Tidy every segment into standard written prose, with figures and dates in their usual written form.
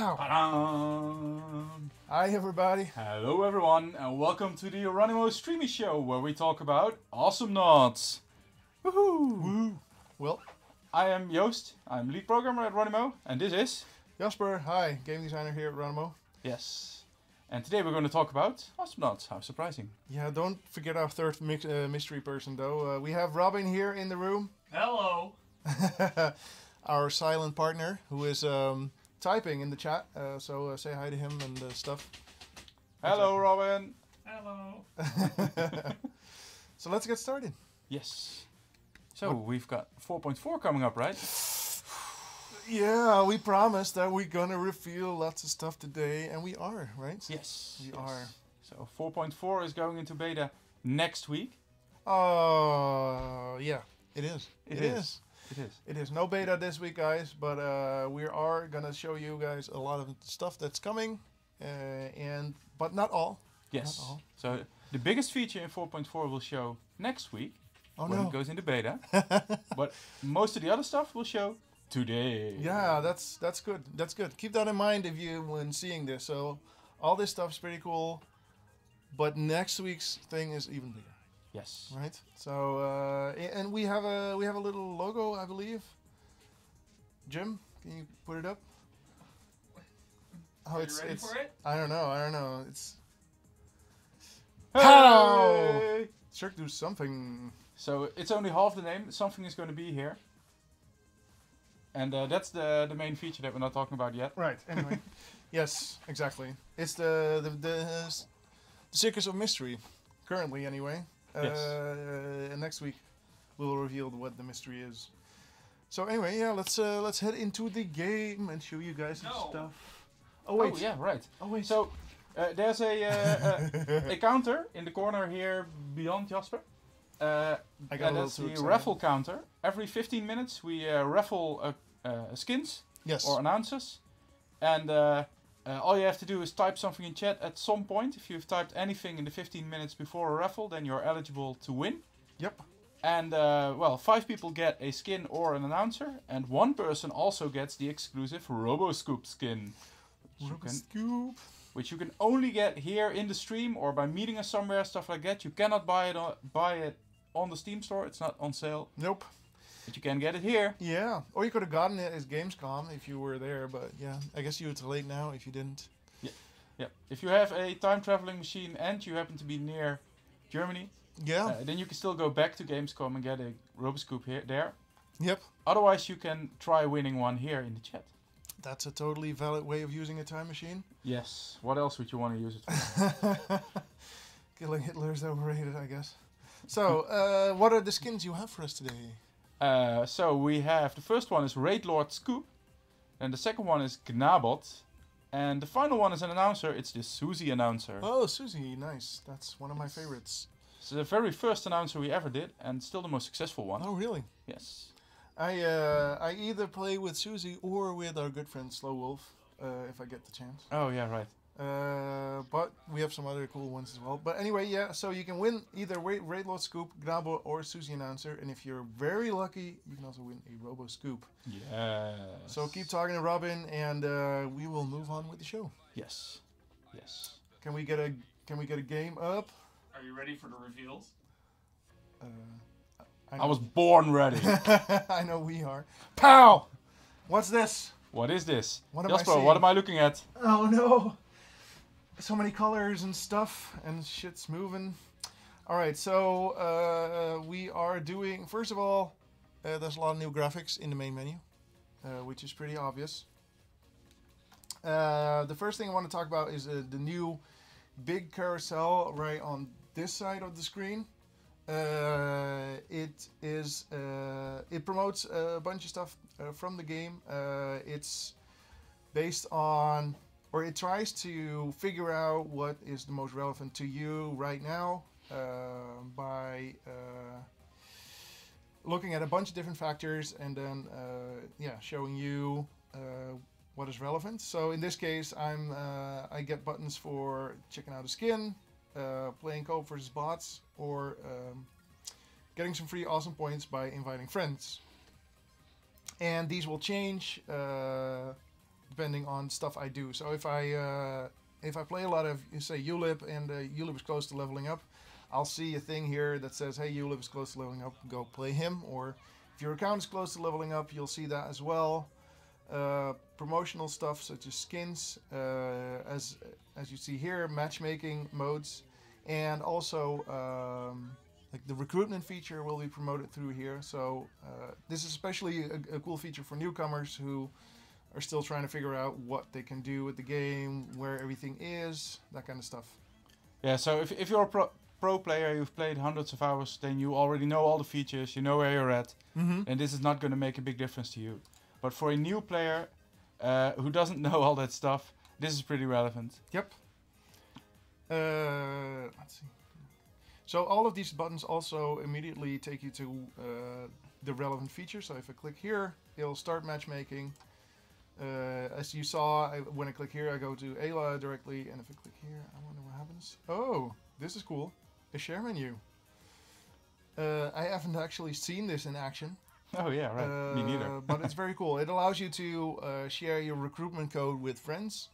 Pow! Ta-da! Hi everybody. Hello everyone and welcome to the Ronimo Streamisho where we talk about Awesomenauts. Woohoo! Woo! Well, I am Joost, I'm lead programmer at Ronimo and this is... Jasper, hi, game designer here at Ronimo. Yes. And today we're going to talk about Awesomenauts. How surprising. Yeah, don't forget our third mystery person though. We have Robin here in the room. Hello. Our silent partner who is typing in the chat. So say hi to him and stuff. Hello Robin! Hello. So let's get started. Yes. So we've got 4.4 coming up, right? Yeah, we promised that we're gonna reveal lots of stuff today, and we are, right? Yes. We are. So 4.4 is going into beta next week. Yeah, it is. It is. It is no beta this week, guys, but we are gonna show you guys a lot of stuff that's coming, but not all. Yes. Not all. So the biggest feature in 4.4 will show next week when no. it goes into beta. But most of the other stuff will show today. Yeah, that's good. That's good. Keep that in mind if you when seeing this. So all this stuff's pretty cool, but next week's thing is even bigger. Yes. Right. So and we have a little logo, I believe. Jim, can you put it up? Oh, Are you ready for it? I don't know. It's Hey! Pow! Sure do something. So it's only half the name. Something is going to be here. And that's the main feature that we're not talking about yet. Right. Anyway. Yes, exactly. It's the Circus of Mystery. Currently, anyway. Yes. And next week we'll reveal what the mystery is. So anyway, yeah, let's head into the game and show you guys some stuff. Oh wait. Oh yeah, right. Oh wait. So there's a counter in the corner here beyond Jasper. I got a little that's too the excited. raffle counter. Every 15 minutes we raffle skins Yes. or announcers. And all you have to do is type something in chat at some point. If you've typed anything in the 15 minutes before a raffle, then you're eligible to win. Yep. And, 5 people get a skin or an announcer. And 1 person also gets the exclusive RoboScoop skin. Scoop. Which you can only get here in the stream or by meeting us somewhere, stuff like that. You cannot buy it on the Steam store. It's not on sale. Nope. But you can get it here. Yeah. Or you could have gotten it as Gamescom if you were there, but yeah, I guess it's late now if you didn't. Yeah. If you have a time traveling machine and you happen to be near Germany, Yeah. then you can still go back to Gamescom and get a RoboScoop there. Yep. Otherwise, you can try winning one here in the chat. That's a totally valid way of using a time machine. Yes. What else would you want to use it for? Killing Hitler is overrated, I guess. So, what are the skins you have for us today? So we have, the first one is Raid Lord Scoop. And the second one is Gnabot. And the final one is an announcer. It's the Susie announcer. Oh, Susie, nice. That's one of my favorites. It's the very first announcer we ever did, and still the most successful one. Oh, really? Yes. I either play with Susie or with our good friend Slow Wolf, if I get the chance. Oh yeah, right. But we have some other cool ones as well. But anyway, yeah, so you can win either Raid Lord Scoop, Gnabo, or Susie Announcer. And if you're very lucky, you can also win a Robo Scoop. Yes. So keep talking to Robin, and we will move on with the show. Yes. Yes. Can we get a game up? Are you ready for the reveals? I was born ready. I know we are. Pow! What's this? What is this? What am I Jasper, seeing? what am I looking at? Oh no! So many colors and stuff, and shit's moving. Alright, so we are doing... First of all, there's a lot of new graphics in the main menu, which is pretty obvious. The first thing I want to talk about is the new big carousel right on this side of the screen. It promotes a bunch of stuff from the game. It's based on, or it tries to figure out what is the most relevant to you right now by looking at a bunch of different factors and then showing you what is relevant. So in this case, I get buttons for checking out a skin, playing co-op versus bots, or getting some free awesome points by inviting friends. And these will change depending on stuff I do. So if I play a lot of, say, Ulip, and Ulip is close to leveling up, I'll see a thing here that says, hey, Ulip is close to leveling up, go play him. Or if your account is close to leveling up, you'll see that as well. Promotional stuff such as skins, as you see here, matchmaking modes, and also like the recruitment feature will be promoted through here. So this is especially a cool feature for newcomers who are still trying to figure out what they can do with the game, where everything is, that kind of stuff. Yeah, so if you're a pro player, you've played hundreds of hours, then you already know all the features, you know where you're at, and this is not going to make a big difference to you. But for a new player who doesn't know all that stuff, this is pretty relevant. Yep. Let's see. So all of these buttons also immediately take you to the relevant features. So if I click here, it'll start matchmaking. As you saw, when I click here, I go to Ayla directly, and if I click here, I wonder what happens. Oh, this is cool. A share menu. I haven't actually seen this in action. Oh yeah, right. Me neither. But it's very cool. It allows you to share your recruitment code with friends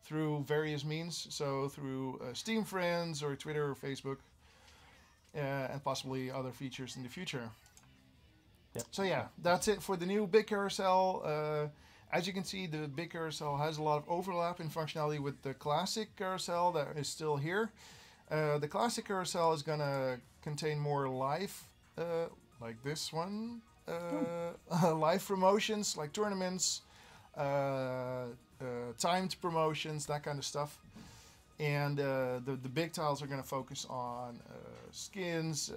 through various means. So through Steam friends or Twitter or Facebook, and possibly other features in the future. Yep. So yeah, that's it for the new big carousel. As you can see, the big carousel has a lot of overlap in functionality with the classic carousel that is still here. The classic carousel is gonna contain more live, like this one, live promotions like tournaments, timed promotions, that kind of stuff. And the big tiles are gonna focus on skins,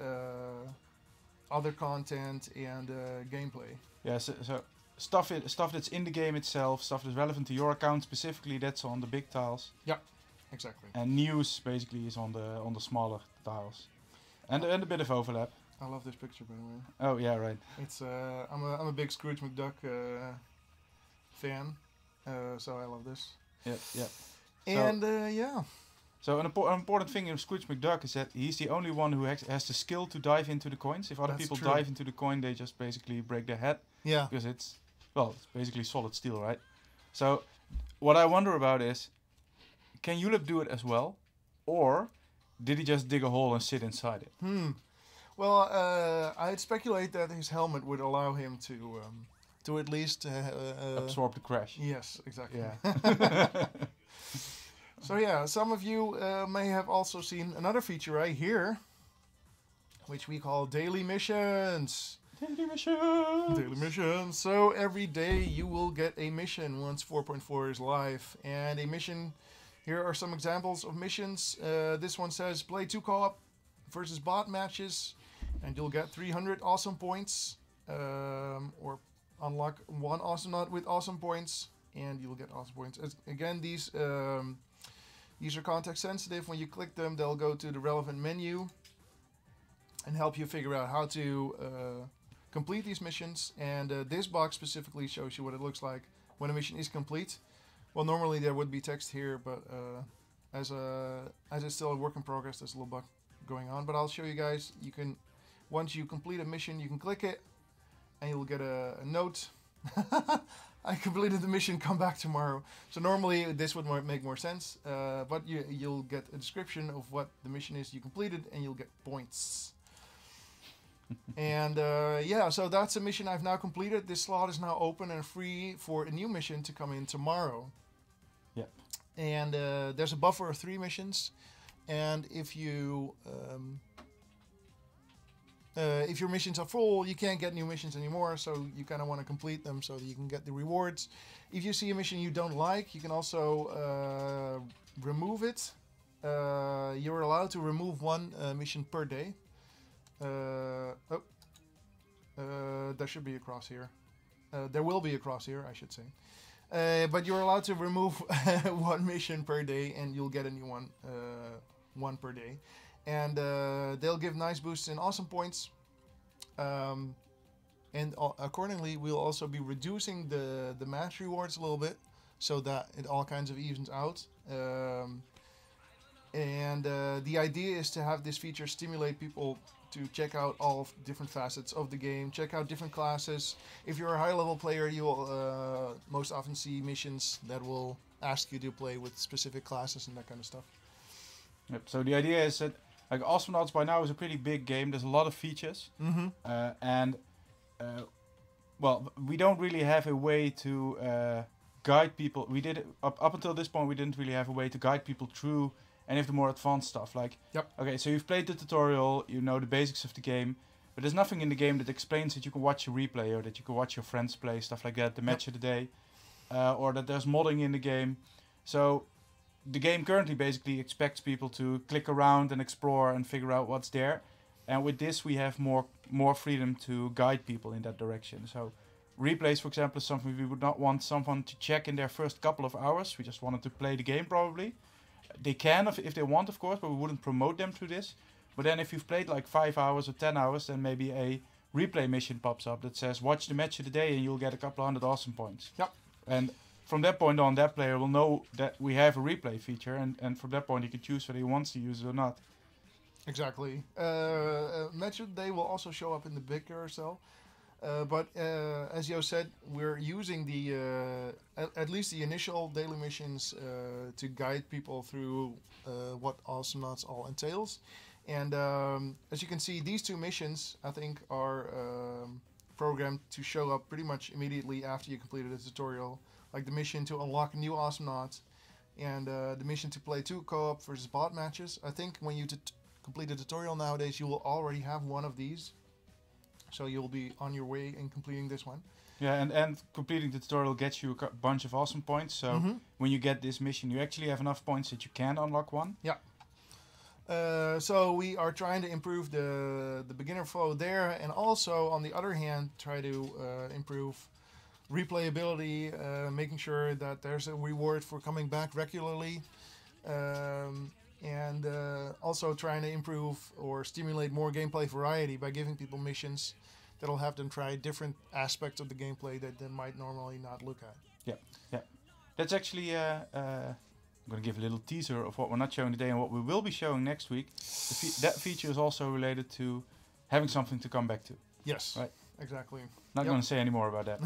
other content, and gameplay. Yeah, so stuff that's in the game itself, stuff that's relevant to your account specifically, that's on the big tiles. Yeah, exactly. And news basically is on the smaller tiles, and a bit of overlap. I love this picture, by the way. Oh yeah, right. It's I'm a big Scrooge McDuck fan, so I love this. Yeah. And yeah. So an important thing in Scrooge McDuck is that he's the only one who has the skill to dive into the coins. If other That's people true. dive into the coin, they just basically break their head. Yeah. Because it's basically solid steel, right? So what I wonder about is, can Ulip do it as well? Or did he just dig a hole and sit inside it? Well, I'd speculate that his helmet would allow him to at least Absorb the crash. Yes, exactly. Yeah. So yeah, some of you may have also seen another feature right here, which we call daily missions. Daily missions. Daily missions. So every day you will get a mission once 4.4 is live, and a mission. Here are some examples of missions. This one says play 2 co-op versus bot matches, and you'll get 300 awesome points, or unlock 1 Awesomenaut with awesome points, and you'll get awesome points. Again, these are context sensitive. When you click them, they'll go to the relevant menu and help you figure out how to complete these missions. And this box specifically shows you what it looks like when a mission is complete. Well, normally there would be text here, but as it's still a work in progress, there's a little bug going on. But I'll show you guys. You can, once you complete a mission, you can click it, and you'll get a note. I completed the mission, come back tomorrow. So normally this would make more sense, but you'll get a description of what the mission is you completed, and you'll get points. And yeah, so that's a mission I've now completed. This slot is now open and free for a new mission to come in tomorrow. Yep. And there's a buffer of 3 missions, and if your missions are full, you can't get new missions anymore, so you kind of want to complete them so that you can get the rewards. If you see a mission you don't like, you can also remove it. You're allowed to remove 1 mission per day. There should be a cross here. There will be a cross here, I should say. But you're allowed to remove 1 mission per day, and you'll get a new one per day. And they'll give nice boosts in awesome points. And accordingly, we'll also be reducing the match rewards a little bit, so that it all kinds of evens out. And the idea is to have this feature stimulate people to check out all of the different facets of the game, check out different classes. If you're a high level player, you will most often see missions that will ask you to play with specific classes and that kind of stuff. Yep. So the idea is that like Awesomenauts by now is a pretty big game. There's a lot of features, and well, we don't really have a way to guide people. We did up until this point. We didn't really have a way to guide people through any of the more advanced stuff. Like, okay, so you've played the tutorial, you know the basics of the game, but there's nothing in the game that explains that you can watch a replay or that you can watch your friends play, stuff like that, the match of the day, or that there's modding in the game. So the game currently basically expects people to click around and explore and figure out what's there. And with this, we have more freedom to guide people in that direction. So replays, for example, is something we would not want someone to check in their first couple of hours. We just wanted to play the game probably. They can if they want, of course, but we wouldn't promote them through this. But then if you've played like 5 hours or 10 hours, then maybe a replay mission pops up that says, watch the match of the day and you'll get a couple hundred awesome points. Yep. And from that point on, that player will know that we have a replay feature, and from that point he can choose whether he wants to use it or not. Exactly. Match of the day will also show up in the big carousel. But as Yo said, we're using the at least the initial daily missions to guide people through what Awesomenauts all entails. And as you can see, these 2 missions, I think, are programmed to show up pretty much immediately after you completed the tutorial. Like the mission to unlock new Awesomenauts and the mission to play 2 co-op versus bot matches. I think when you complete the tutorial nowadays, you will already have one of these. So you'll be on your way in completing this one. Yeah, and completing the tutorial gets you a bunch of awesome points. So when you get this mission, you actually have enough points that you can unlock one. Yeah. So we are trying to improve the beginner flow there, and also on the other hand, try to improve replayability, making sure that there's a reward for coming back regularly. And also trying to improve or stimulate more gameplay variety by giving people missions that'll have them try different aspects of the gameplay that they might normally not look at. Yeah. That's actually, I'm going to give a little teaser of what we're not showing today and what we will be showing next week. That feature is also related to having something to come back to. Yes, right. Exactly. Not going to say any more about that.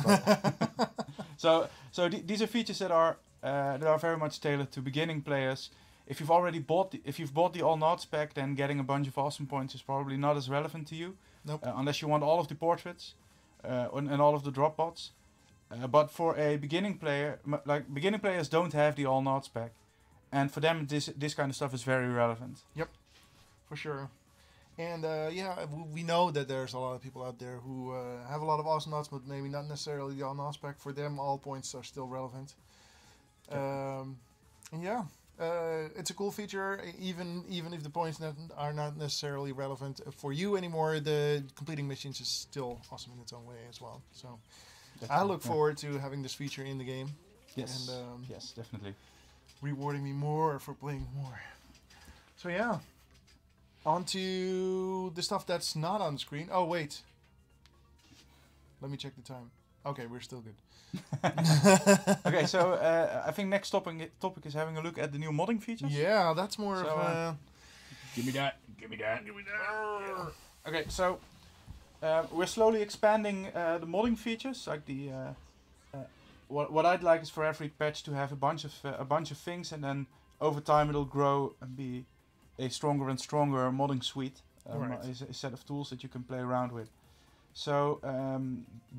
But these are features that are very much tailored to beginning players. If you've already bought the All Nauts pack, then getting a bunch of awesome points is probably not as relevant to you. Nope. Unless you want all of the portraits and all of the drop bots. But for a beginning player, beginning players don't have the All Nauts pack, and for them this kind of stuff is very relevant. Yep, for sure. And we know that there's a lot of people out there who have a lot of Awesomenauts, but maybe not necessarily the All Nauts pack. For them, all points are still relevant. It's a cool feature, even if the points are not necessarily relevant for you anymore. The completing missions is still awesome in its own way as well. So I look forward to having this feature in the game. Yes, and, yes, definitely. Rewarding me more for playing more. So yeah, on to the stuff that's not on the screen. Oh wait, let me check the time. Okay, we're still good. Okay, so I think next topic is having a look at the new modding features. Yeah, that's more of a... Give me that. Give me that. Give me that. Yeah. Okay, so we're slowly expanding the modding features. Like the what I'd like is for every patch to have a bunch of things, and then over time it'll grow and be a stronger and stronger modding suite. A set of tools that you can play around with. So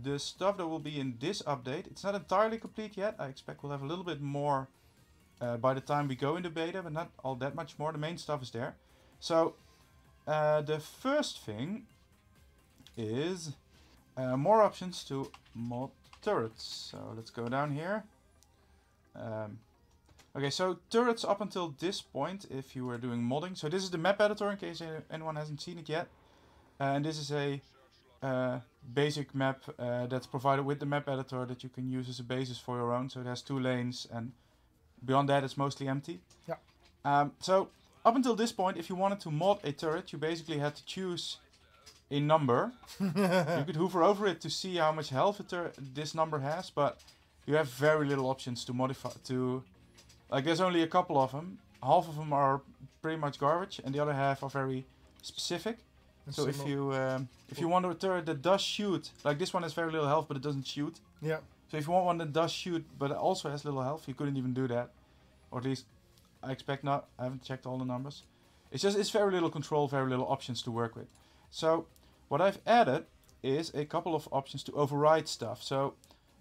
the stuff that will be in this update, it's not entirely complete yet. I expect we'll have a little bit more by the time we go into beta, but not all that much more. The main stuff is there. So the first thing is more options to mod turrets. So let's go down here. Okay, so turrets up until this point, if you were doing modding. So this is the map editor in case anyone hasn't seen it yet. And this is a basic map that's provided with the map editor that you can use as a basis for your own. So it has 2 lanes, and beyond that it's mostly empty. Yeah. So up until this point, if you wanted to mod a turret, you basically had to choose a number. You could hover over it to see how much health this number has, but you have very little options to modify. There's only a couple of them. Half of them are pretty much garbage, and the other half are very specific. So if you want a turret that does shoot, like this one has very little health but it doesn't shoot. Yeah. So if you want one that does shoot but it also has little health, you couldn't even do that. Or at least I expect not. I haven't checked all the numbers. It's very little control, very little options to work with. So what I've added is a couple of options to override stuff. So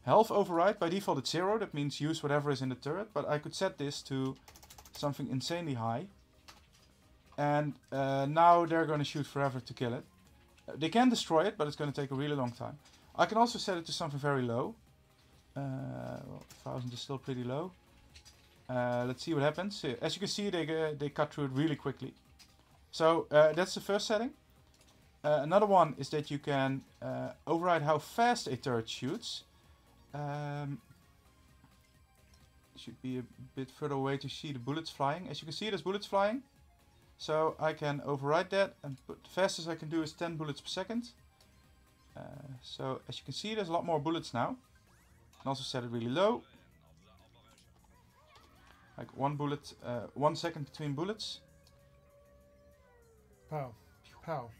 health override, by default it's 0. That means use whatever is in the turret. But I could set this to something insanely high. And now they're going to shoot forever to kill it. They can destroy it, but it's going to take a really long time. I can also set it to something very low. Well, 1000 is still pretty low. Let's see what happens. As you can see, they cut through it really quickly. So that's the first setting. Another one is that you can override how fast a turret shoots. Should be a bit further away to see the bullets flying. As you can see, there's bullets flying. So I can override that, and the fastest I can do is 10 bullets per second. So as you can see, there's a lot more bullets now. I can also set it really low. Like 1 second between bullets. Pow. Pow.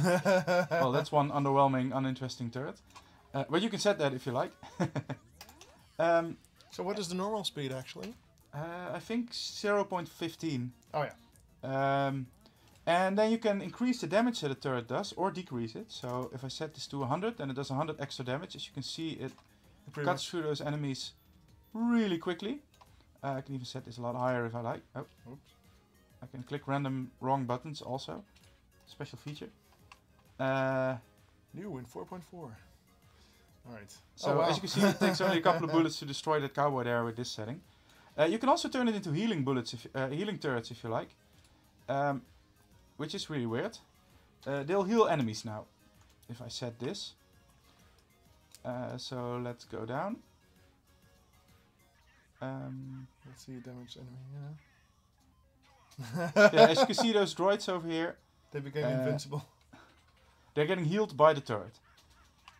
Well, that's one underwhelming, uninteresting turret. But you can set that if you like. So what is the normal speed actually? I think 0.15. Oh yeah. And then you can increase the damage that the turret does or decrease it. So if I set this to 100, then it does 100 extra damage. As you can see, it cuts through those enemies really quickly. I can even set this a lot higher if I like. Oh, oops. I can click random wrong buttons also. Special feature. New in 4.4. Alright. So as you can see, it takes only a couple of bullets to destroy that cowboy there with this setting. You can also turn it into healing bullets, healing turrets if you like. Which is really weird. They'll heal enemies now. If I set this. So let's go down. Let's see damage enemy, yeah, as you can see, those droids over here. They became invincible. They're getting healed by the turret.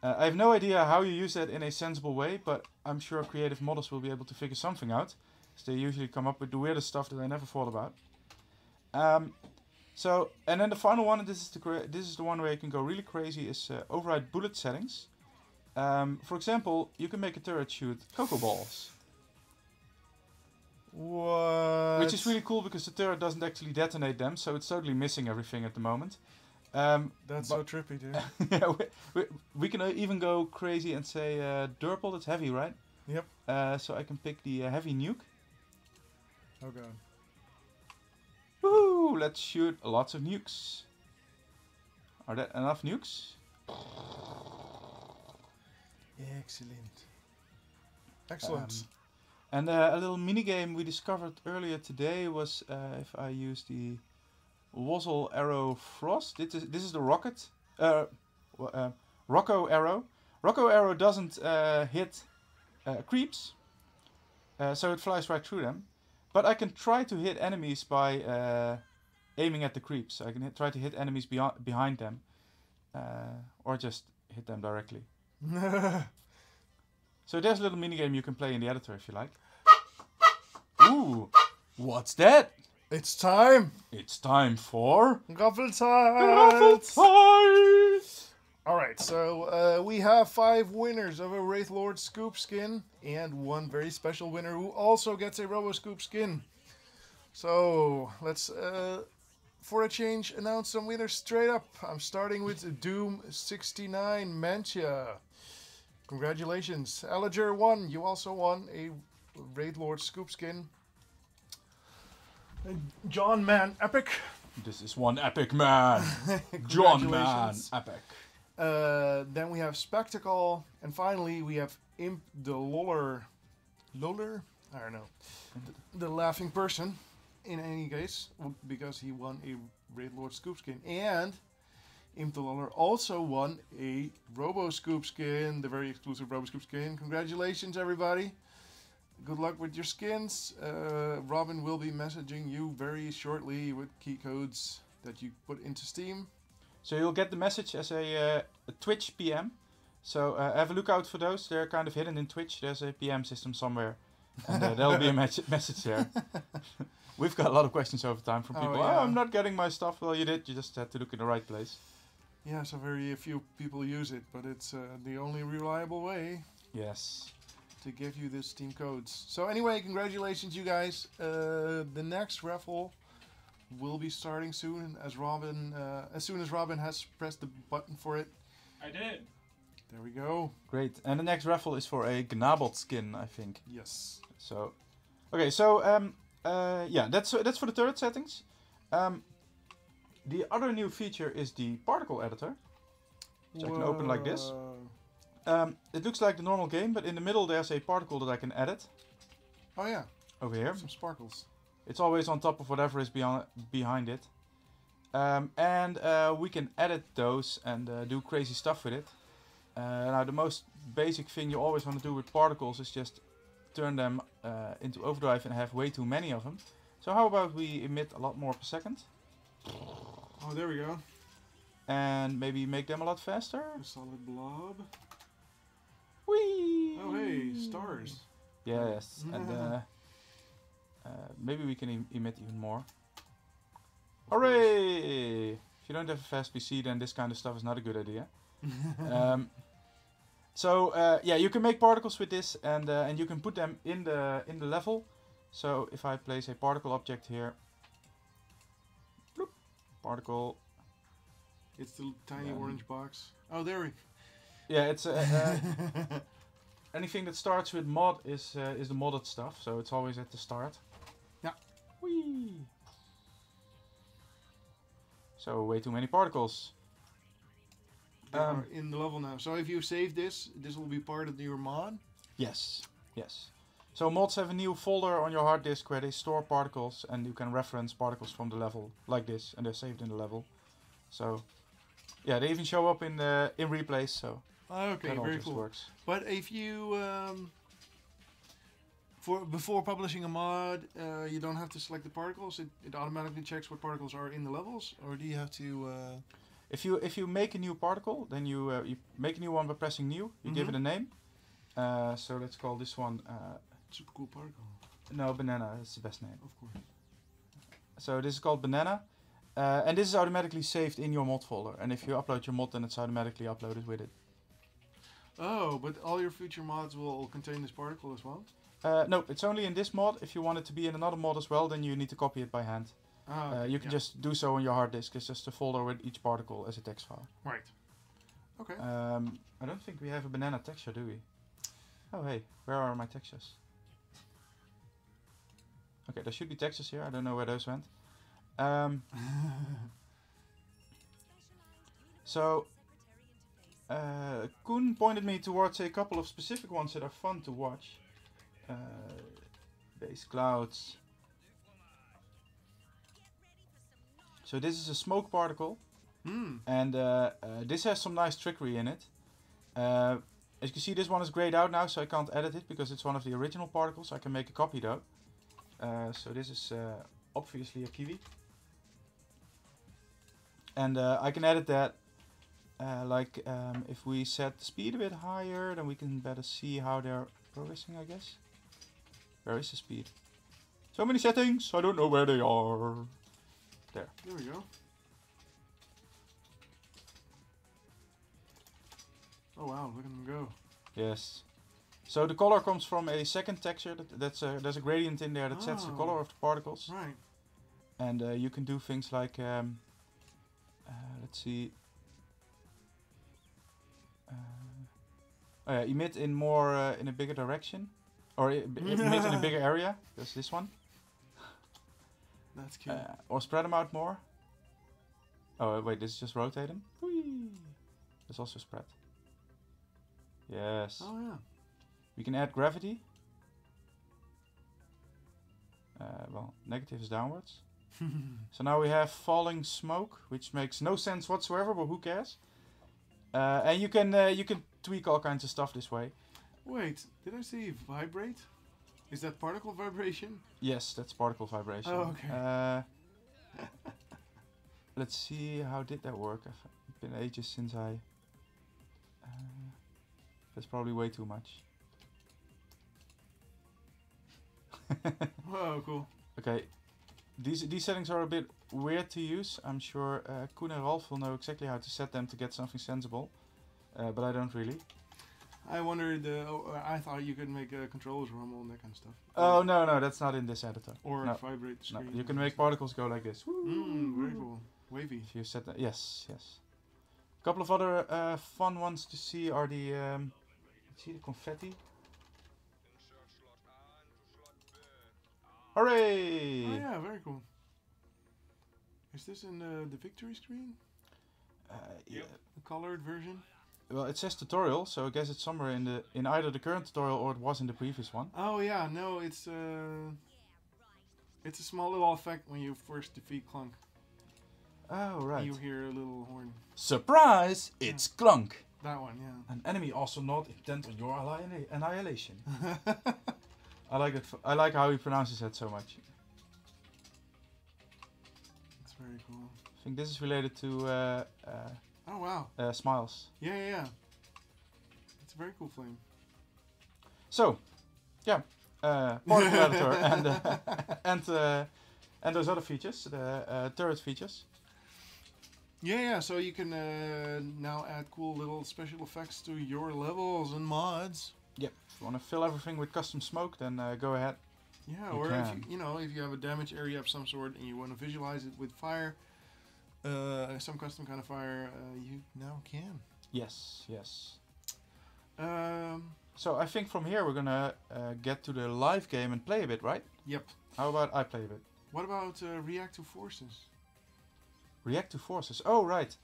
I have no idea how you use that in a sensible way, but I'm sure creative modders will be able to figure something out. Because they usually come up with the weirdest stuff that I never thought about. And then the final one, and this is the one where you can go really crazy, is override bullet settings. For example, you can make a turret shoot cocoa balls. What? Which is really cool because the turret doesn't actually detonate them, so it's totally missing everything at the moment. That's so trippy, dude. Yeah, we can even go crazy and say Durple, that's heavy, right? Yep. So I can pick the heavy nuke. Oh god. Woohoo! Let's shoot lots of nukes. Are that enough nukes? Excellent. Excellent. And a little mini game we discovered earlier today was if I use the Wazzle Arrow Frost. This is the rocket. Rocco Arrow. Rocco Arrow doesn't hit creeps, so it flies right through them. But I can try to hit enemies by aiming at the creeps. I can try to hit enemies behind them, or just hit them directly. So there's a little minigame you can play in the editor if you like. Ooh, what's that? It's time! It's time for... Raffle time! Raffle time! Alright, so we have 5 winners of a Wraith Lord Scoop skin, and 1 very special winner who also gets a Robo Scoop skin. So, let's, for a change, announce some winners straight up. I'm starting with Doom69 Mantia. Congratulations. Allager 1, you also won a Wraith Lord Scoop skin. John Man Epic. This is one epic man. John Man Epic. Then we have Spectacle, and finally we have Imp the Loller. Loller? I don't know. The laughing person, in any case, because he won a Wraith Lord Scoop skin. And Imp the Loller also won a Robo Scoop skin, the very exclusive Robo Scoop skin. Congratulations, everybody. Good luck with your skins. Robin will be messaging you very shortly with key codes that you put into Steam. So you'll get the message as a Twitch PM. So have a look out for those. They're kind of hidden in Twitch. There's a PM system somewhere. And there'll be a message there. We've got a lot of questions over time from Oh, people. yeah. Oh, I'm not getting my stuff. Well, you did. You just had to look in the right place. Yeah, so very few people use it, but it's the only reliable way Yes. to give you the Steam codes. So anyway, congratulations, you guys. The next raffle will be starting soon, as soon as Robin has pressed the button for it. I did. There we go. Great. And the next raffle is for a Gnabot skin, I think. Yes. So, okay. So, yeah, that's for the turret settings. The other new feature is the particle editor, which I can open like this. It looks like the normal game, but in the middle there's a particle that I can edit. Oh yeah, Over here. some sparkles. It's always on top of whatever is behind it. And we can edit those and do crazy stuff with it. Now the most basic thing you always want to do with particles is just turn them into overdrive and have way too many of them. So how about we emit a lot more per second? Oh, there we go. And maybe make them a lot faster? A solid blob. Whee! Oh hey, stars. Yes, and maybe we can emit even more. Hooray! If you don't have a fast PC, then this kind of stuff is not a good idea. So yeah, you can make particles with this, and you can put them in the level. So if I place a particle object here, bloop, particle. It's the tiny Yeah. orange box. Oh, there we. Yeah, it's anything that starts with mod is the modded stuff. So it's always at the start. Yeah. Whee! So way too many particles. They are in the level now. So if you save this, this will be part of your mod. Yes, yes. So mods have a new folder on your hard disk where they store particles, and you can reference particles from the level like this, and they're saved in the level. So yeah, they even show up in replays. So Okay, that all very just cool. works. But if you before publishing a mod, you don't have to select the particles. It automatically checks what particles are in the levels, or do you have to? If you make a new particle, then you make a new one by pressing new. You give it a name. So let's call this one. Super cool particle. No, banana. That's the best name. Of course. So this is called banana, and this is automatically saved in your mod folder. And if you upload your mod, then it's automatically uploaded with it. Oh, but all your future mods will contain this particle as well. No, it's only in this mod. If you want it to be in another mod as well, then you need to copy it by hand. Okay, You can just do so on your hard disk. It's just a folder with each particle as a text file. right. Okay. I don't think we have a banana texture, do we? Oh hey, where are my textures? Okay, there should be textures here. I don't know where those went. So Koen pointed me towards a couple of specific ones that are fun to watch. Base clouds. So this is a smoke particle, and this has some nice trickery in it. As you can see, this one is grayed out now, so I can't edit it because it's one of the original particles. I can make a copy though. So this is obviously a kiwi. And I can edit that. If we set the speed a bit higher, then we can better see how they're progressing, I guess. Where is the speed? So many settings, I don't know where they are. There. There we go. Oh wow, look at them go. Yes. So the color comes from a second texture. There's a gradient in there that sets the color of the particles. Right. And you can do things like, let's see. Emit in more in a bigger direction, or emit in a bigger area. There's this one. That's cute. Or spread them out more. Oh wait, this is just rotate them. Whee! There's also spread. Yes. Oh yeah. We can add gravity. Well, negative is downwards. So now we have falling smoke, which makes no sense whatsoever, but who cares? And you can tweak all kinds of stuff this way. Wait, did I see vibrate? Is that particle vibration? Yes, that's particle vibration. Oh, okay. Let's see, how did that work? It's been ages since I... that's probably way too much. Oh, cool. Okay, these settings are a bit weird to use. I'm sure Koen and Rolf will know exactly how to set them to get something sensible, but I don't really. I wondered. I thought you could make controllers rumble and that kind of stuff. Oh no, that's not in this editor. Or no. vibrate the No, screen. you can make particles go like this. Very cool. Wavy. If you set that, yes. A couple of other fun ones to see are the see the confetti. Hooray! Oh yeah, very cool. Is this in the victory screen? Yeah. The colored version? Well, it says tutorial, so I guess it's somewhere in either the current tutorial or it was in the previous one. Oh yeah, no, it's a small little effect when you first defeat Clunk. Oh right. You hear a little horn. Surprise! It's Clunk. That one, yeah. An enemy also not intent on your annihilation. I like it. I like how he pronounces that so much. It's very cool. I think this is related to Oh wow. smiles. Yeah. It's a very cool flame. So, yeah, particle editor and those other features, the turret features. Yeah. So you can now add cool little special effects to your levels and mods. Yep. If you want to fill everything with custom smoke, then go ahead. Yeah, You or can. if you have a damage area of some sort and you want to visualize it with fire, some custom kind of fire, you now can. Yes. Um, So I think from here we're gonna get to the live game and play a bit, right? Yep. How about I play a bit? What about reactive forces? Reactive forces. Oh right.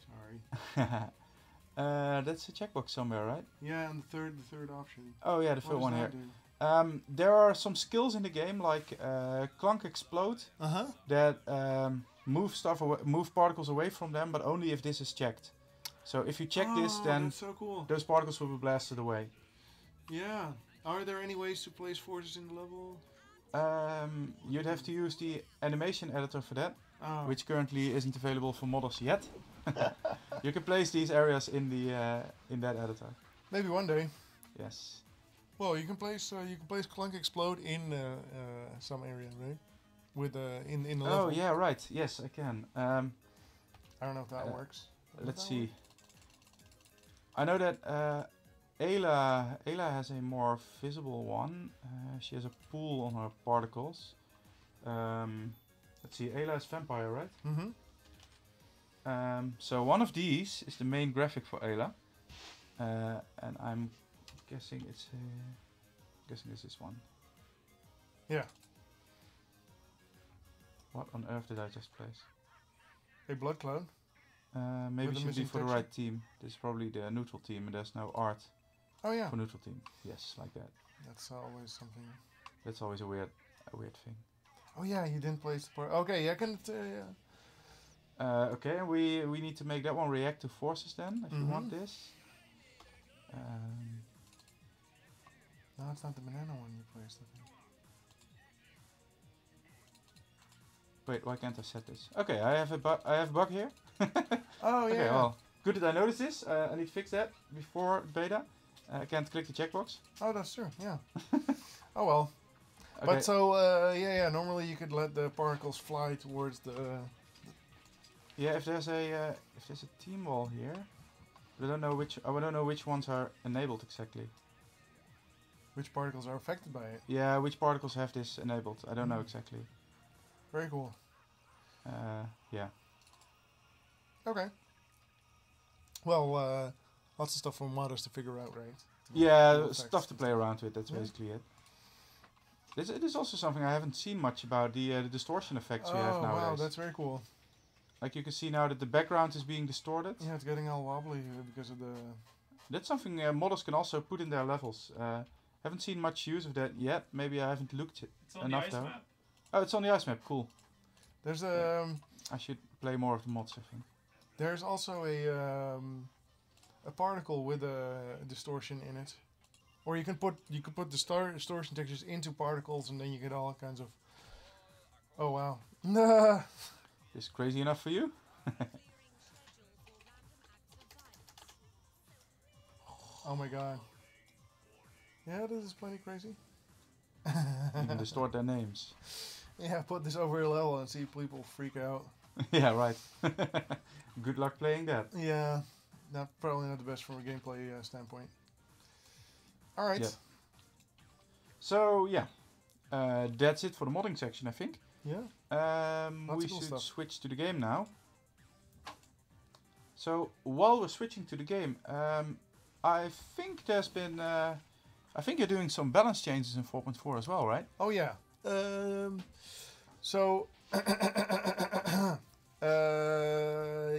Sorry. That's a checkbox somewhere, right? Yeah, and the third option. Oh yeah, the What third does one that here. do? There are some skills in the game like Clunk Explode that move move particles away from them, but only if this is checked. So if you check this, then that's so cool. those particles will be blasted away. Yeah. Are there any ways to place forces in the level? You'd have to use the animation editor for that, Oh. which currently isn't available for modders yet. You can place these areas in that editor. Maybe one day. Yes. Well, you can place Clunk Explode in some area, right? With in the level. Oh yeah, right. Yes, I can. I don't know if that works. Let's see. I know that Ayla has a more visible one. She has a pool on her particles. Let's see. Ayla is vampire, right? Mm-hmm. So one of these is the main graphic for Ayla, and I'm guessing it's this one. Yeah. What on earth did I just place? A blood cloud. Maybe With it a should be missing for the texture? right team. This is probably the neutral team, and there's no art Oh yeah. for neutral team. Yes, like that. That's always something. That's always a weird thing. Oh yeah, you didn't place the part. Okay, yeah, I can. Yeah. Okay, we need to make that one react to forces then, if you want Mhm. this. No, it's not the banana one you placed. I think. Wait, why can't I set this? Okay, I have a bug here. Oh yeah. Okay, well, good that I noticed this. I need to fix that before beta. I can't click the checkbox. Oh, that's true. Yeah. Oh well. Okay. But so yeah. Normally you could let the particles fly towards the. Yeah, if there's a team wall here, but I don't know which ones are enabled exactly. Which particles are affected by it. Yeah, which particles have this enabled? I don't know exactly. Very cool. Yeah. Okay. Well, lots of stuff for modders to figure out, right? Yeah, Little stuff effects to and play around with. That's Yeah. basically it. This is also something I haven't seen much about, the distortion effects we have Oh nowadays. wow, that's very cool. Like you can see now that the background is being distorted. Yeah, it's getting all wobbly because of the. That's something modders can also put in their levels. Haven't seen much use of that yet. Maybe I haven't looked It's on enough the ice though. map. Oh, it's on the ice map. Cool. There's I should play more of the mods, I think. There's also a particle with a distortion in it, or you can put distortion textures into particles, and then you get all kinds of. Oh wow! Nah. This is crazy enough for you? Oh my god! Yeah, this is plenty crazy. Even distort their names. Yeah, put this over a level and see people freak out. Yeah, right. Good luck playing that. Yeah, probably not the best from a gameplay standpoint. All right. Yeah. So yeah, that's it for the modding section, I think. Yeah. We of cool should stuff. switch to the game now. So while we're switching to the game, I think there's been, I think you're doing some balance changes in 4.4 as well, right? Oh yeah. So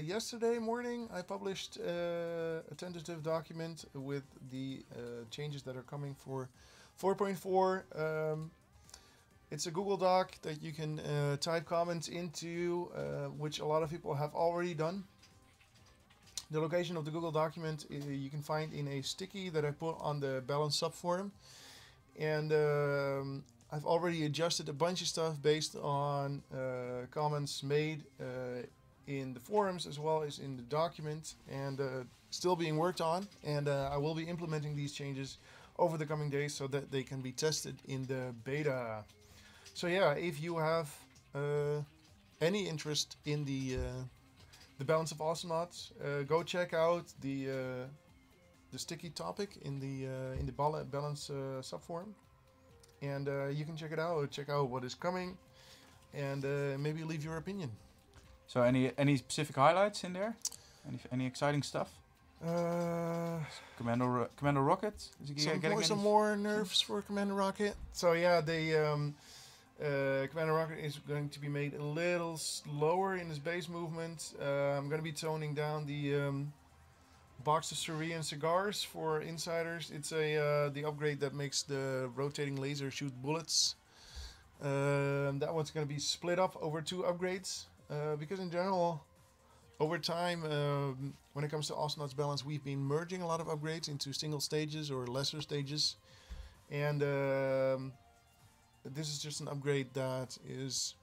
yesterday morning I published a tentative document with the changes that are coming for 4.4. It's a Google Doc that you can type comments into, which a lot of people have already done. The location of the Google document you can find in a sticky that I put on the balance subforum. And I've already adjusted a bunch of stuff based on comments made in the forums as well as in the document, and still being worked on. And I will be implementing these changes over the coming days so that they can be tested in the beta. So yeah, if you have any interest in the balance of Awesomenauts, go check out the sticky topic in the balance subforum, and you can check it out. Check out what is coming, and maybe leave your opinion. So any specific highlights in there? Any exciting stuff? Commander Rocket? Is he getting Some more nerfs for Commander Rocket. So yeah, they Commander Rocket is going to be made a little slower in his base movement. I'm going to be toning down the box of Syrian cigars for insiders. It's the upgrade that makes the rotating laser shoot bullets. That one's going to be split up over 2 upgrades. Because in general, over time, when it comes to Awesomenauts balance, we've been merging a lot of upgrades into single stages or lesser stages. And this is just an upgrade that is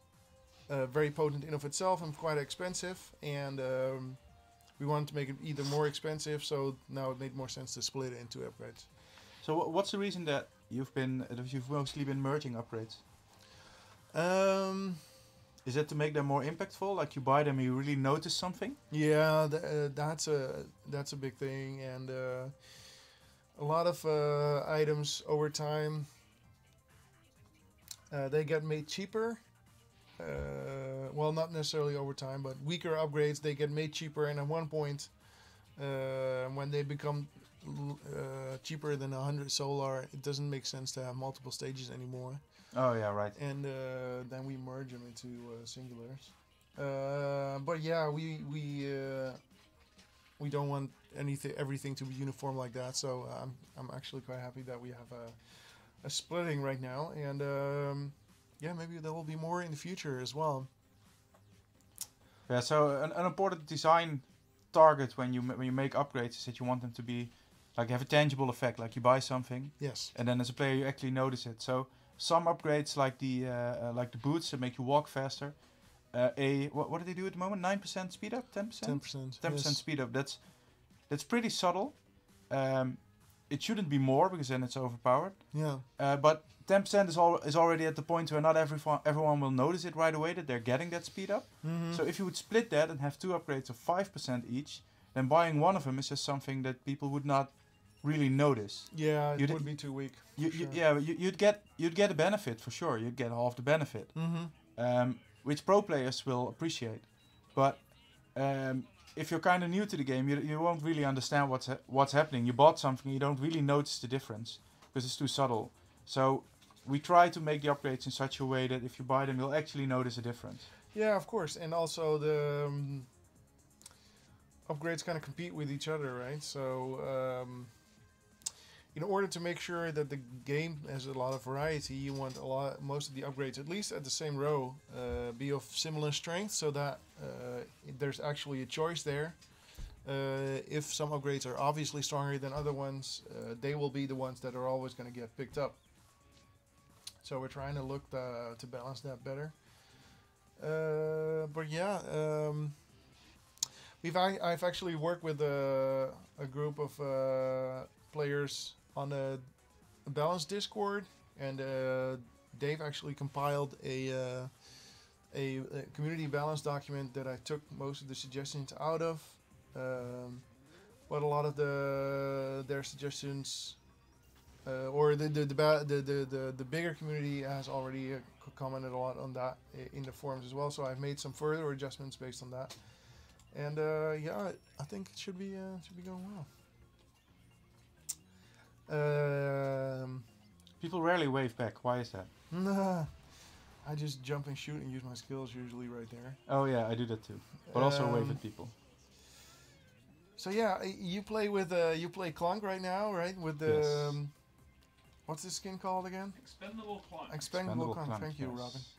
very potent in of itself and quite expensive. And we wanted to make it either more expensive, so now it made more sense to split it into upgrades. So what's the reason that you've mostly been merging upgrades? Is it to make them more impactful? Like you buy them, and you really notice something? Yeah, that's a big thing, and a lot of items over time they get made cheaper. Well, not necessarily over time, but weaker upgrades they get made cheaper, and at one point, when they become cheaper than 100 solar, it doesn't make sense to have multiple stages anymore. Oh yeah, right. And then we merge them into singulars. But yeah, we don't want everything to be uniform like that. So I'm actually quite happy that we have a splitting right now, and yeah, maybe there will be more in the future as well. Yeah. So an important design target when you make upgrades is that you want them to be like have a tangible effect. Like you buy something. Yes. And then as a player you actually notice it. So some upgrades like the boots that make you walk faster. What do they do at the moment? 9% speed up, 10%. 10%. 10% speed up. That's pretty subtle. It shouldn't be more because then it's overpowered. Yeah. But 10% is already at the point where not everyone will notice it right away that they're getting that speed up. Mm-hmm. So if you would split that and have 2 upgrades of 5% each, then buying one of them is just something that people would not really notice. Yeah, it would be too weak. You'd get a benefit for sure. You'd get half the benefit, which pro players will appreciate. But if you're kind of new to the game, you won't really understand what's happening. You bought something, you don't really notice the difference because it's too subtle. So we try to make the upgrades in such a way that if you buy them, you'll actually notice a difference. Yeah, of course, and also the upgrades kind of compete with each other, right? So in order to make sure that the game has a lot of variety, you want most of the upgrades, at least at the same row, be of similar strength, so that there's actually a choice there. If some upgrades are obviously stronger than other ones, they will be the ones that are always going to get picked up. So we're trying to look to balance that better. But yeah, I've actually worked with a group of players on a balance Discord, and Dave actually compiled a community balance document that I took most of the suggestions out of. But a lot of their suggestions, or the bigger community has already commented a lot on that in the forums as well. So I've made some further adjustments based on that, and yeah, I think it should be going well. People rarely wave back. Why is that? Nah, I just jump and shoot and use my skills usually right there. Oh yeah, I do that too. But also wave at people. So yeah, you play with Clunk right now, right? With the Yes. What's this skin called again? Expendable Clunk. Expendable Clunk. Clunk, Thank you, yes.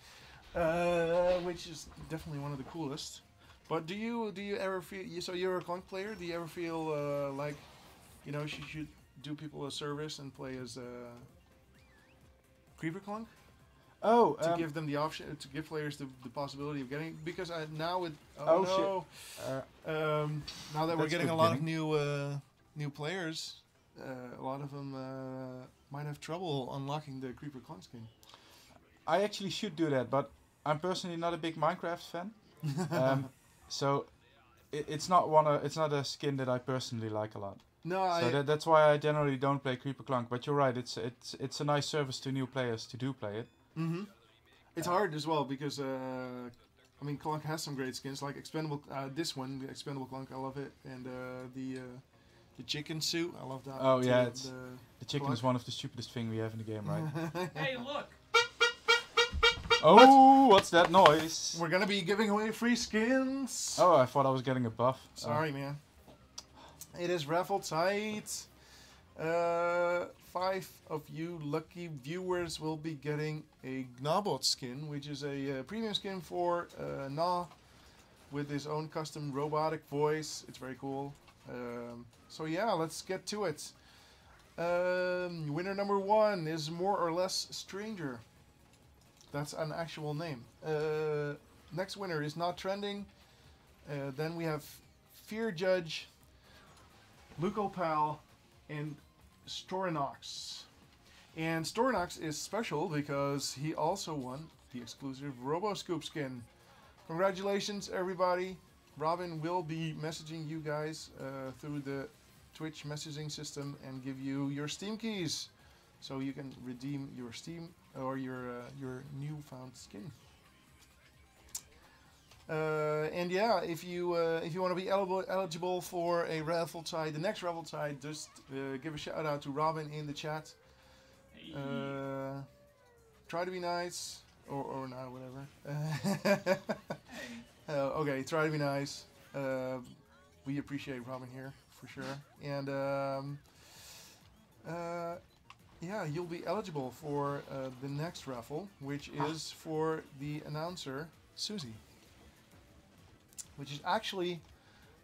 Robin. Which is definitely one of the coolest. But do you ever feel? So you're a Clunk player. Do you ever feel like, you know, you should do people a service and play as Creeper Clunk? Oh, To give them the option, to give players the possibility of getting, because now with shit. now that we're That's getting good a lot of beginning. new players, a lot of them might have trouble unlocking the Creeper Clunk skin. I actually should do that, but I'm personally not a big Minecraft fan. So it's not a skin that I personally like a lot. No, So that's why I generally don't play Creeper Clunk. But you're right, it's a nice service to new players to do play it. Mm-hmm. It's hard as well because I mean, Clunk has some great skins like Expendable. This one, the Expendable Clunk, I love it, and the chicken suit, I love that. Oh too, yeah, the chicken Clunk. is one of the stupidest thing we have in the game, right? Hey, look! Oh, what's that noise? We're gonna be giving away free skins. Oh, I thought I was getting a buff. Sorry, man. It is raffle tight. 5 of you lucky viewers will be getting a Gnobot skin, which is a premium skin for Gnaw with his own custom robotic voice. It's very cool. So yeah, let's get to it. Winner number 1 is More or Less Stranger. That's an actual name. Next winner is Not Trending. Then we have Fear Judge, Lucopal, and Storinox. And Storinox is special because he also won the exclusive RoboScoop skin. Congratulations, everybody. Robin will be messaging you guys through the Twitch messaging system and give you your Steam keys, so you can redeem your Steam or your newfound skin. And yeah, if you want to be eligible for a raffle tide, the next raffle tide, just give a shout out to Robin in the chat. Try to be nice, or not, whatever. Okay, try to be nice. We appreciate Robin here for sure, and yeah, you'll be eligible for the next raffle, which is for the announcer Susie, which is actually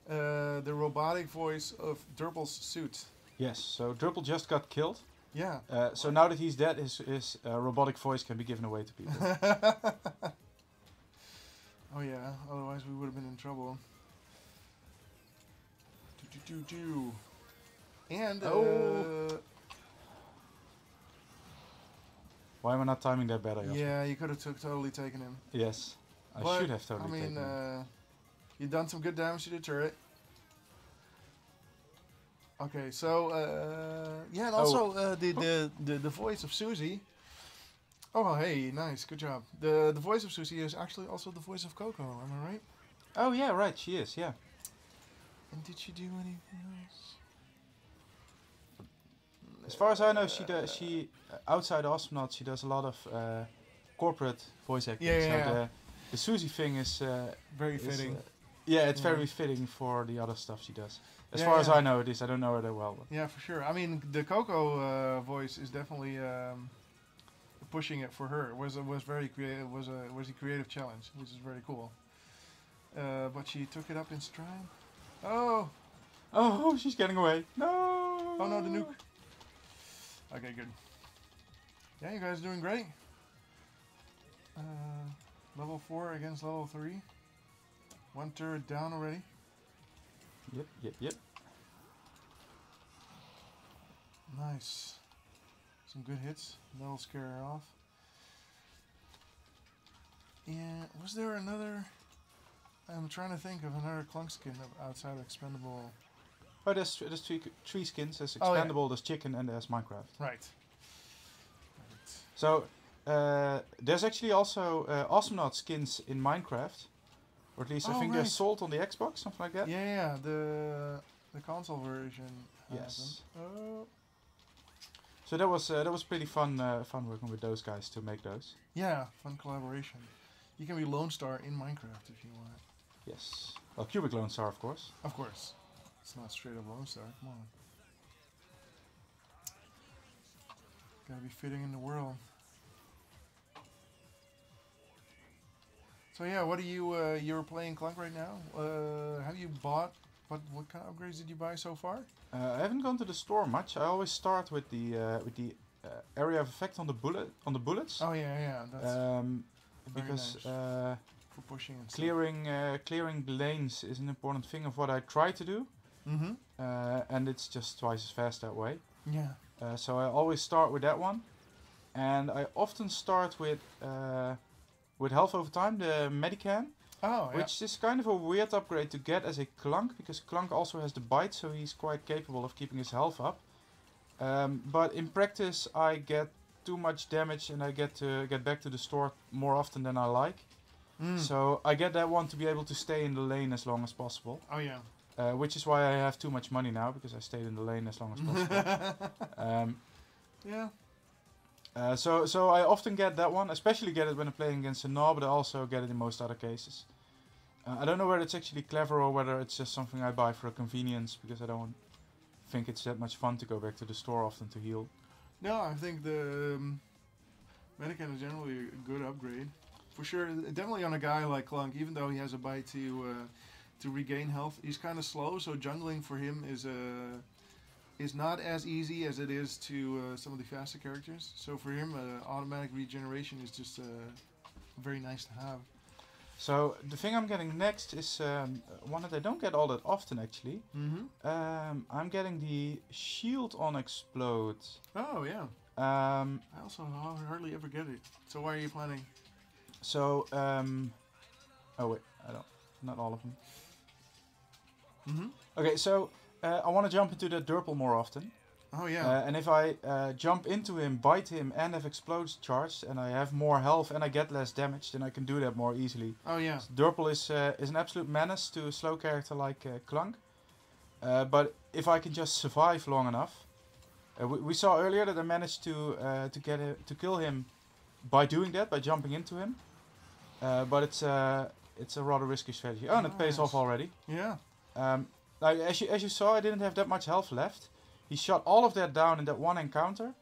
the robotic voice of Durple's suit. Yes, so Drupal just got killed. Yeah. So now that he's dead, his robotic voice can be given away to people. Oh yeah, otherwise we would have been in trouble. And Why am I not timing that better, Jasper? yeah, you could have totally taken him. Yes, I But, should have totally taken him. You've done some good damage to the turret. Okay, so yeah, and also the voice of Susie. Oh, hey, nice, good job. The voice of Susie is actually also the voice of Coco. Am I right? Oh yeah, right, she is. Yeah. And did she do anything else? As far as I know, she outside Awesomenauts, she does a lot of corporate voice acting. Yeah. So the Susie thing is Very fitting. yeah, it's Yeah. very fitting for the other stuff she does. As Yeah, far as yeah. I know, it is. I don't know her that well. But Yeah, for sure. I mean, the Coco voice is definitely pushing it for her. Was very creative. Was a creative challenge, which is very cool. But she took it up in stride. Oh, oh, she's getting away. No. oh no, the nuke. Okay, good. Yeah, you guys are doing great. Level 4 against level 3. 1 turret down already. Yep. Nice. Some good hits. That'll scare her off. Yeah, was there another... I'm trying to think of another Clunk skin outside of Expendable. Oh, there's three skins. There's Expendable, there's Chicken, and there's Minecraft. Right. So, there's actually also Awesomenauts skins in Minecraft. Or at least I think they're sold on the Xbox, something like that. Yeah, the console version. Yes. Oh. So that was pretty fun working with those guys to make those. Yeah, fun collaboration. You can be Lone Star in Minecraft if you want. Yes. Well, Cubic Lone Star, of course. Of course. It's not straight up Lone Star. Come on. Gotta be fitting in the world. So yeah, what are you? You're playing Clunk right now. Have you bought? What kind of upgrades did you buy so far? I haven't gone to the store much. I always start with the area of effect on the bullets. Oh yeah. That's because nice. For pushing and clearing the lanes is an important thing of what I try to do. Mm-hmm. And it's just twice as fast that way. Yeah. So I always start with that one, and I often start with health over time, the Medican. Oh, yeah. Which is kind of a weird upgrade to get as a Clunk, because Clunk also has the bite, so he's quite capable of keeping his health up. But in practice I get too much damage and I get to get back to the store more often than I like. So I get that one to be able to stay in the lane as long as possible. Oh yeah. Which is why I have too much money now, because I stayed in the lane as long as possible. Yeah. So I often get that one, especially get it when I'm playing against a Gnaw, but I also get it in most other cases. I don't know whether it's actually clever or whether it's just something I buy for convenience, because I don't think it's that much fun to go back to the store often to heal. No, I think the Medican is generally a good upgrade. For sure, definitely on a guy like Clunk, even though he has a bite to regain health, he's kind of slow, so jungling for him is not as easy as it is to some of the faster characters. So for him, automatic regeneration is just very nice to have. So the thing I'm getting next is one that I don't get all that often actually. I'm getting the shield on explode. Oh yeah. I also hardly ever get it. So why are you planning? So oh wait, I don't. Not all of them. Okay, so I want to jump into the Durple more often. Oh yeah. And if I jump into him, bite him, and have explodes charged, and I have more health and I get less damage, then I can do that more easily. Oh yeah. So Durple is an absolute menace to a slow character like Clunk. But if I can just survive long enough, we saw earlier that I managed to kill him by doing that, by jumping into him. But it's a rather risky strategy. Oh, and it pays off already. Yeah. Like as you saw, I didn't have that much health left. He shot all of that down in that one encounter.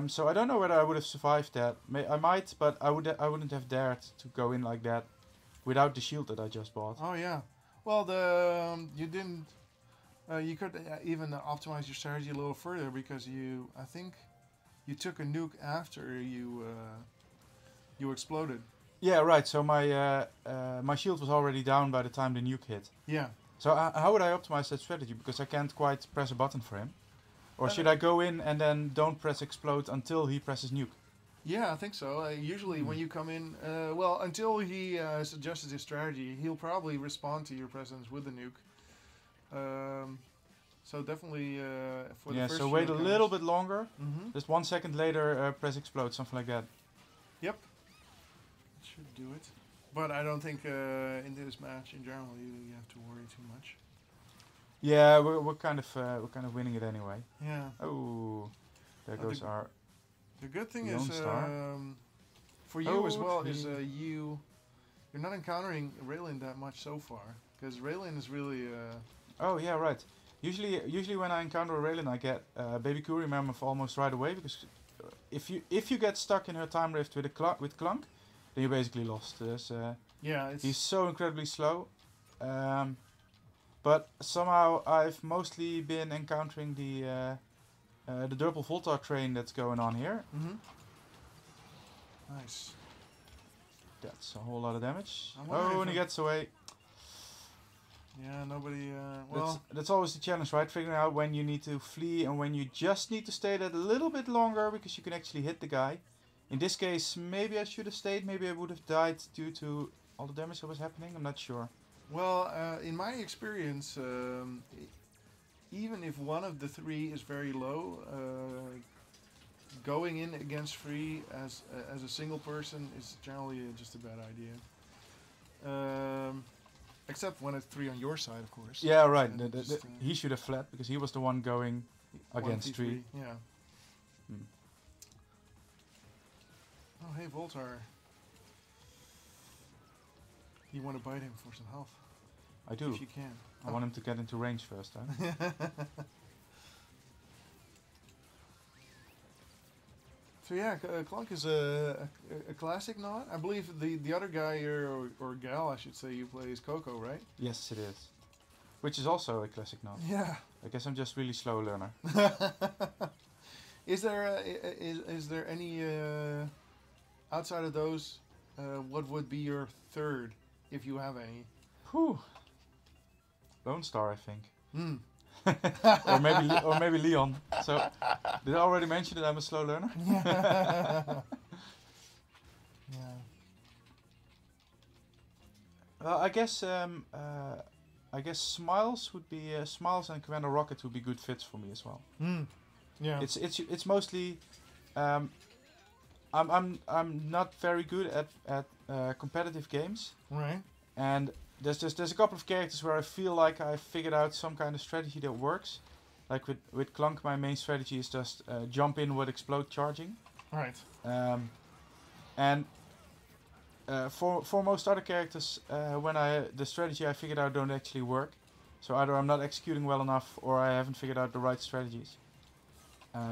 So I don't know whether I would have survived that. I might, but I wouldn't have dared to go in like that without the shield that I just bought. Oh yeah. Well, you didn't. You could even optimize your strategy a little further, because I think you took a nuke after you exploded. Yeah, right. So my shield was already down by the time the nuke hit. Yeah. So how would I optimize that strategy? Because I can't quite press a button for him. Or should I go in and then don't press explode until he presses nuke? Yeah, I think so. Usually when you come in, well, until he suggests his strategy, he'll probably respond to your presence with the nuke. So definitely for the first. Yeah, so wait a little bit longer. Just 1 second later, press explode, something like that. Yep. Should do it. But I don't think in this match in general you have to worry too much. Yeah, we're kind of winning it anyway. Yeah. Oh, there goes our. The good thing Lone is Star. for you as well is you're not encountering Raylin that much so far, because Raylin is really. Oh yeah, right. Usually when I encounter a Raylin, I get Baby Kuri Mammoth almost right away, because if you get stuck in her time rift with Clunk, then you're basically lost. Yeah, he's so incredibly slow. But somehow I've mostly been encountering the Durple Voltar train that's going on here. Nice. That's a whole lot of damage. Oh, and he gets away. Yeah, nobody. Well, that's always the challenge, right? Figuring out when you need to flee and when you just need to stay that a little bit longer because you can actually hit the guy. In this case, maybe I should have stayed. Maybe I would have died due to all the damage that was happening. I'm not sure. well, in my experience, even if one of the three is very low, going in against three as a single person is generally just a bad idea. Except when it's three on your side, of course. Yeah, right. And just, He should have fled because he was the one going against 3. Yeah. Hmm. Oh, hey, Voltar. You want to bite him for some health? I do. If you can. I want him to get into range first, huh? So yeah, Clunk is a classic knot. I believe the other guy here, or gal, I should say, you play is Coco, right? Yes, it is. Which is also a classic knot. Yeah. I guess I'm just really slow learner. Is there any outside of those? What would be your third, if you have any? Whew. Lone Star, I think. Hmm. or maybe Leon. So, did I already mention that I'm a slow learner? Yeah. Well, I guess Smiles would be Smiles and Commander Rocket would be good fits for me as well. Hmm. Yeah. It's mostly I'm not very good at competitive games, Right. and there's a couple of characters where I feel like I figured out some kind of strategy that works. Like with Clunk, my main strategy is just jump in with explode charging. Right. And for most other characters, the strategy I figured out don't actually work. So either I'm not executing well enough, or I haven't figured out the right strategies.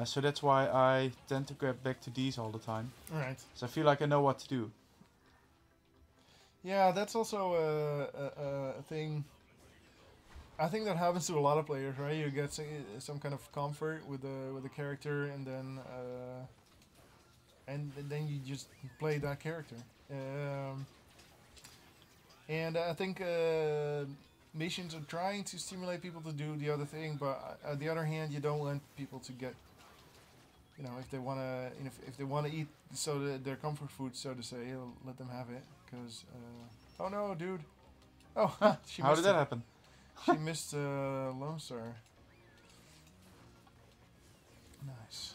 So that's why I tend to get back to these all the time. Right. So I feel like I know what to do. Yeah, that's also a thing. I think that happens to a lot of players, right? You get some kind of comfort with the character, and then you just play that character. And I think missions are trying to stimulate people to do the other thing, but on the other hand, you don't want people to get, if they wanna, if they wanna eat their comfort food, so to say, let them have it. Because, oh no, dude. Oh, she How missed did that it. happen? She missed Lone Star. Nice.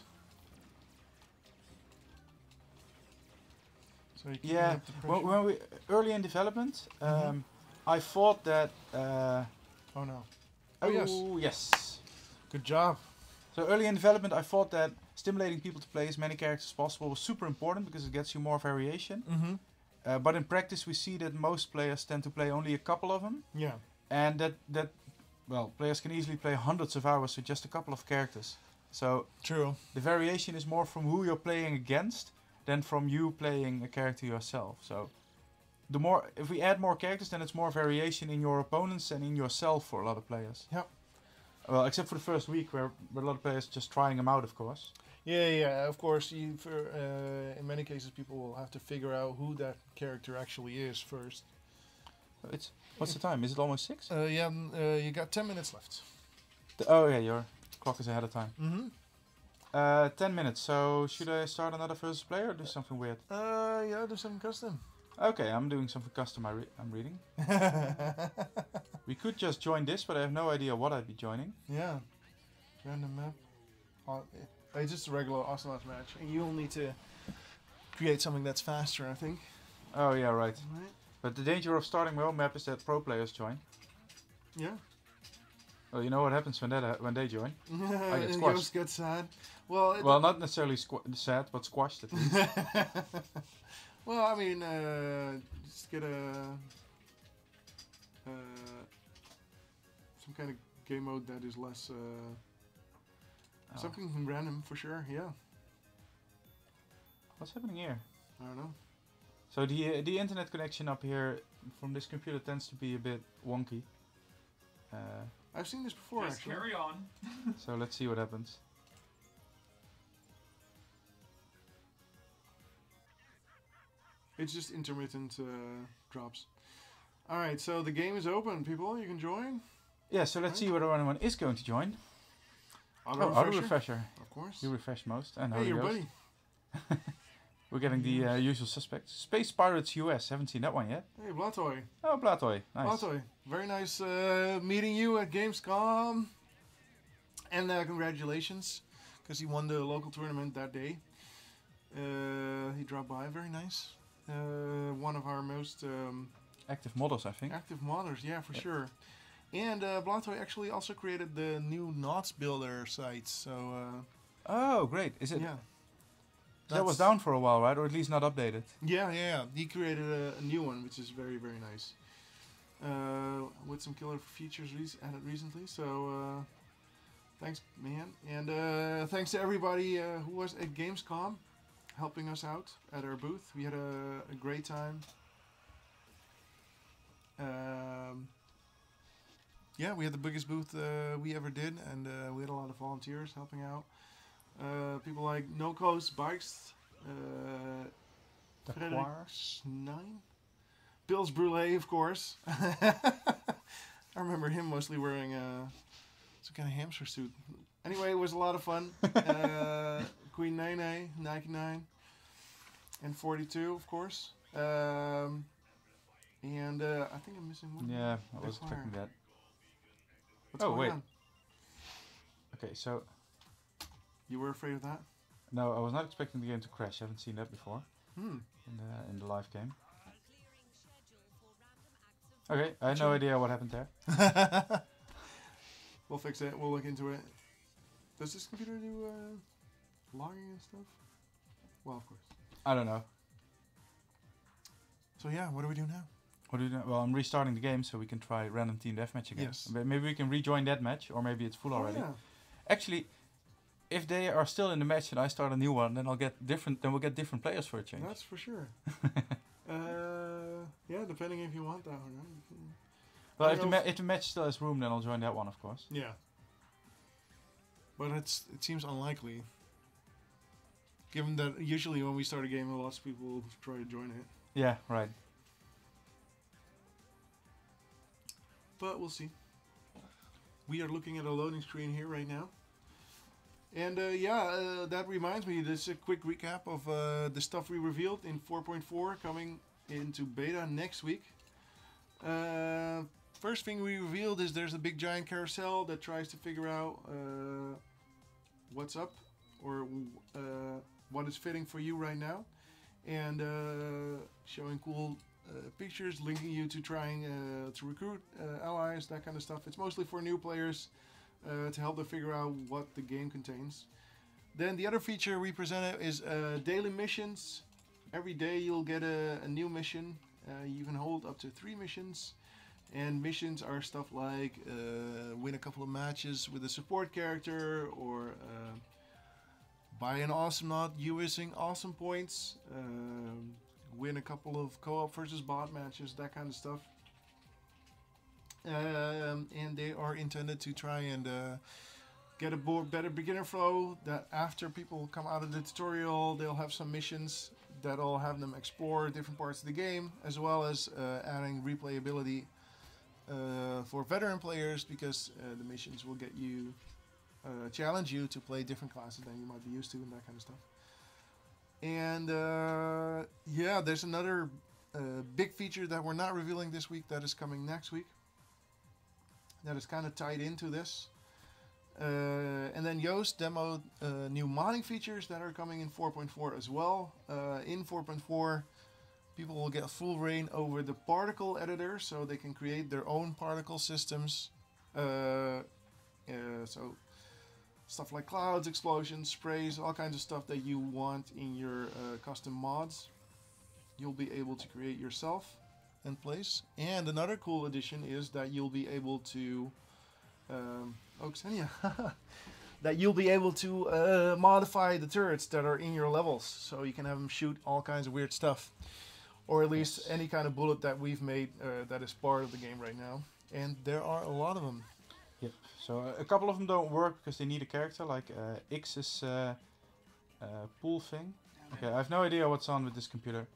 So you keep Yeah, up the pressure. when we early in development, I thought that. Oh no. Oh yes. Yes. Good job. So early in development, I thought that stimulating people to play as many characters as possible was super important because it gets you more variation. Mm-hmm. But in practice, we see that most players tend to play only a couple of them, Yeah. and that players can easily play hundreds of hours with just a couple of characters. So True. the variation is more from who you're playing against than from you playing a character yourself. So if we add more characters, then it's more variation in your opponents and in yourself for a lot of players. Yep. Well, except for the first week where a lot of players just trying them out, of course. Yeah. Of course, in many cases, people will have to figure out who that character actually is first. What's the time? Is it almost 6? You got 10 minutes left. Oh yeah, your clock is ahead of time. Mm-hmm. 10 minutes. So should I start another versus player or do something weird? Yeah, do something custom. Okay, I'm doing something custom. I'm reading. We could just join this, but I have no idea what I'd be joining. Yeah. Random map. It's just a regular Ocelots match. And you'll need to create something that's faster, I think. Oh yeah, right. Right. But the danger of starting my own map is that pro players join. Yeah. Well, you know what happens when they join? I get Yours squashed. gets sad. Well, Well, not necessarily sad, but squashed at least. well, I mean, just get some kind of game mode that is less something random for sure. Yeah. What's happening here? I don't know. So the internet connection up here from this computer tends to be a bit wonky. I've seen this before, Just actually. carry on. So let's see what happens. It's just intermittent drops. All right, so the game is open, people. You can join. Yeah, so let's see whether anyone is going to join. Auto refresher. Of course. You refresh most. And Hey, your Ghost. buddy. We're getting the usual suspects. Space Pirates US. Haven't seen that one yet. Hey, Blatoy. Oh, Blatoy. Nice. Blatoy. Very nice meeting you at Gamescom. And congratulations, because he won the local tournament that day. He dropped by. Very nice. One of our most Active models, I think. active modders, yeah, for sure. And Blatoy actually also created the new Knots Builder site. So, Oh, great. Is it? yeah. That was down for a while, right? Or at least not updated. Yeah. He created a new one, which is very, very nice. With some killer features added recently. So, thanks, man. And thanks to everybody who was at Gamescom helping us out at our booth. We had a great time. Yeah, we had the biggest booth we ever did, and we had a lot of volunteers helping out. People like No Coast Bikes, Frederick 9, Bill's Brûlé, of course. I remember him mostly wearing some kind of hamster suit. Anyway, it was a lot of fun. Queen Nene, Nike 9, and 42, of course. And I think I'm missing one. Yeah, I was expecting that. What's going wait. on? Okay, so... You were afraid of that? No, I was not expecting the game to crash. I haven't seen that before Hmm. in the live game. Okay, I had no idea what happened there. We'll fix it. We'll look into it. Does this computer do logging and stuff? Well, of course. I don't know. So yeah, what do we do now? What do you know? Well, I'm restarting the game so we can try random team deathmatch again. Yes. Maybe we can rejoin that match, or maybe it's full already. Oh, yeah. Actually, if they are still in the match and I start a new one, then I'll get different. Then we'll get different players for a change. That's for sure. Yeah, depending if you want that or not. Well, if the match still has room, then I'll join that one, of course. Yeah. But it seems unlikely. Given that usually when we start a game, lots of people try to join it. Yeah, right. But we'll see. We are looking at a loading screen here right now. And that reminds me, this is a quick recap of the stuff we revealed in 4.4 coming into beta next week. First thing we revealed is there's a big giant carousel that tries to figure out what's up or what is fitting for you right now. And showing cool pictures, linking you to trying to recruit allies, that kind of stuff. It's mostly for new players to help them figure out what the game contains. Then the other feature we presented is daily missions. Every day you'll get a new mission. You can hold up to 3 missions. And missions are stuff like win a couple of matches with a support character, or buy an Awesomenaut using awesome points, win a couple of co-op versus bot matches, that kind of stuff. And they are intended to try and get a better beginner flow, that after people come out of the tutorial, they'll have some missions that'll have them explore different parts of the game, as well as adding replayability for veteran players, because the missions will get you challenge you to play different classes than you might be used to, and that kind of stuff. And yeah, there's another big feature that we're not revealing this week that is coming next week, that is kind of tied into this. And then Joost demoed new modding features that are coming in 4.4 as well. In 4.4, people will get full reign over the particle editor, so they can create their own particle systems. So stuff like clouds, explosions, sprays, all kinds of stuff that you want in your custom mods, you'll be able to create yourself and place. And another cool addition is that you'll be able to that you'll be able to modify the turrets that are in your levels, so you can have them shoot all kinds of weird stuff, or at least any kind of bullet that we've made that is part of the game right now, and there are a lot of them. Yep. So a couple of them don't work because they need a character, like X's pool thing. Okay, I have no idea what's on with this computer.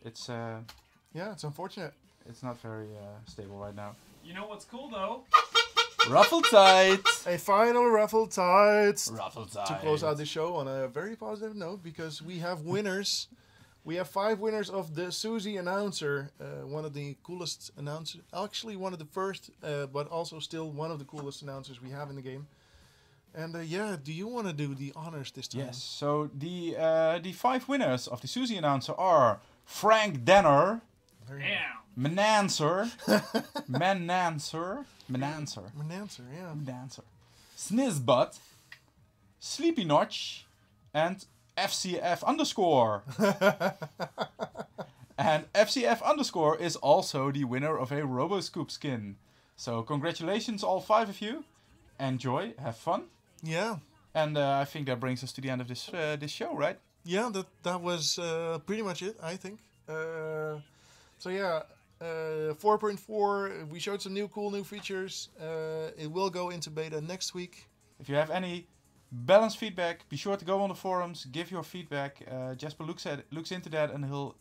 It's yeah, it's unfortunate. it's not very stable right now. You know what's cool though? Ruffle tight. A final raffle tight. Ruffle tight. To close out the show on a very positive note, because we have winners. We have 5 winners of the Susie announcer, one of the coolest announcers, actually one of the first, but also still one of the coolest announcers we have in the game. And yeah, do you want to do the honors this time? Yes. So the 5 winners of the Susie announcer are Frank Denner, Damn. Menancer, Snizbutt, Sleepy Notch, and FCF underscore. And FCF underscore is also the winner of a RoboScoop skin. So congratulations all 5 of you. Enjoy, have fun. Yeah. And I think that brings us to the end of this show, right? Yeah, that was pretty much it, I think. So yeah, 4.4, we showed some cool new features. It will go into beta next week. If you have any balanced feedback, be sure to go on the forums, give your feedback. Jasper looks into that, and he'll,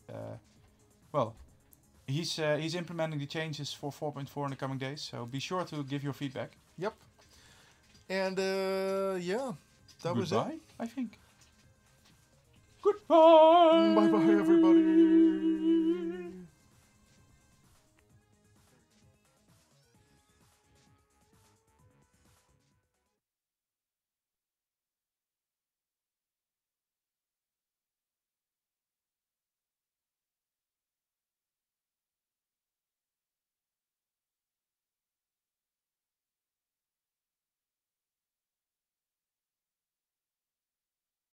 he's implementing the changes for 4.4 in the coming days. So be sure to give your feedback. Yep. And yeah, that was it. Goodbye, I think. Goodbye. Bye bye, everybody.